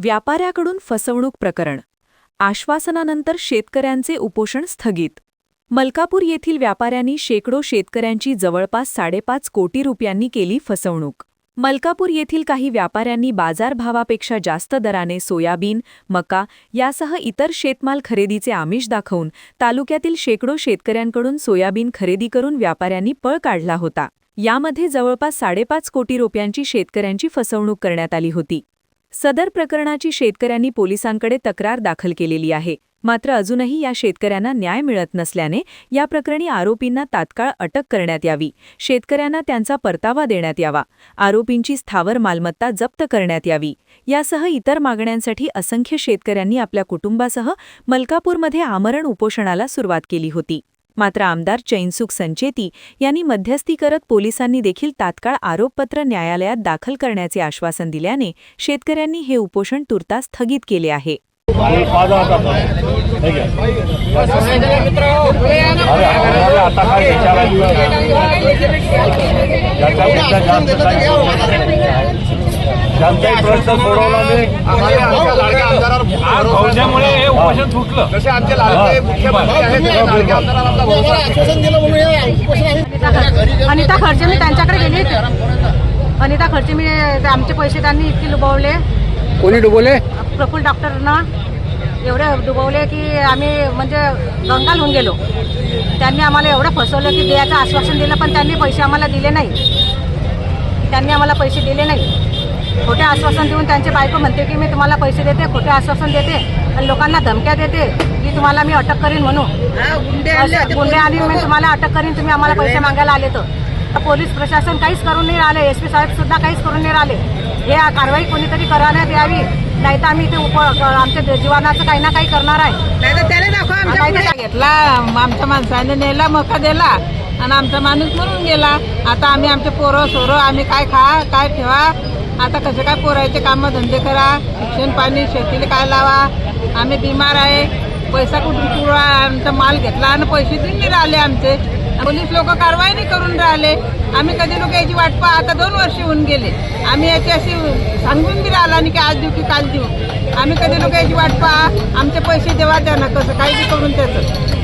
व्यापाऱ्याकडून फसवणूक प्रकरण. आश्वासनानंतर शेतकऱ्यांचे उपोषण स्थगित. मलकापूर येथील व्यापाऱ्यांनी शेकडो शेतकऱ्यांची जवळपास 5.5 कोटी रुपयांनी केली फसवणूक. मलकापूर येथील काही व्यापाऱ्यांनी बाजारभावापेक्षा जास्त दराने सोयाबीन, मका यासह इतर शेतमाल खरेदीचे आमिष दाखवून तालुक्यातील शेकडो शेतकऱ्यांकडून सोयाबीन खरेदी करून व्यापाऱ्यांनी पळ काढला होता. यामध्ये जवळपास 5.5 कोटी रुपयांची शेतकऱ्यांची फसवणूक करण्यात आली होती. सदर प्रकरणाची शेतकऱ्यांनी पोलिसांकडे तक्रार दाखल केलेली आहे. मात्र अजूनही या शेतकऱ्यांना न्याय मिळत नसल्याने या प्रकरणी आरोपींना तात्काळ अटक करण्यात यावी, शेतकऱ्यांना त्यांचा परतावा देण्यात यावा, आरोपींची स्थावर मालमत्ता जप्त करण्यात यावी यासह इतर मागण्यांसाठी असंख्य शेतकऱ्यांनी आपल्या कुटुंबासह मलकापूरमध्ये आमरण उपोषणाला सुरुवात केली होती. मात्र आमदार चैनसुख संचेती यांनी मध्यस्थी करत पोलिसांनी देखील तात्काळ आरोपपत्र न्यायालयात दाखल करण्याचे आश्वासन दिल्याने शेतकऱ्यांनी हे उपोषण तुर्तास स्थगित केले आहे. फौजामुळे हे उपोषण सुटलं. जसे आमचे लाडके मुख्यमंत्री आहेत लाडके आमदारांना आश्वासन दिलं म्हणून अनिता खर्चे मी त्यांच्याकडे गेली. अनिता खर्चे मी आमचे पैसे त्यांनी इतके डुबवले. कोणी डुबवले? प्रफुल्ल डॉक्टरना एवढे डुबवले की आम्ही म्हणजे गंगाल होऊन गेलो. त्यांनी आम्हाला एवढं फसवलं की द्यायचं आश्वासन दिलं, पण त्यांनी पैसे आम्हाला दिले नाही. खोटे आश्वासन देऊन त्यांचे बायको म्हणते की मी तुम्हाला पैसे देते, खोटे आश्वासन देते आणि लोकांना धमक्या देते की तुम्हाला मी अटक करीन म्हणून. गुंडे आणि मी तुम्हाला अटक करीन, तुम्ही आम्हाला पैसे मागायला आले तर. पोलीस प्रशासन काहीच करून नाही राहिले, SP साहेब सुद्धा काहीच करून नाही राहिले. हे कारवाई कोणीतरी करण्यात यावी, नाही तर आम्ही इथे आमच्या जीवनाचं काही ना काही करणार आहे. घेतला आमच्या माणसाने नेला, मका दिला आणि आमचा माणूस मरून गेला. आता आम्ही आमचे पोरं सोरं आम्ही काय खा काय ठेवा, आता कसे काय पोरायचे कामं धंदे करा, शिक्षण पाणी शेतीला काय लावा. आम्ही बिमार आहे, पैसा कुठून पुरवा. आमचा माल घेतला आणि पैसे देऊन नाही राहिले आमचे. पोलीस लोक कारवाई नाही करून राहिले. आम्ही कधी लोक याची वाट पहा, आता 2 वर्ष होऊन गेले. आम्ही याची अशी सांगून बी राहिला नाही की आज देऊ की काल देऊ. आम्ही कधी लोक याची वाट पहा, आमचे पैसे देवा द्या ना, कसं काही बी करून त्याचं.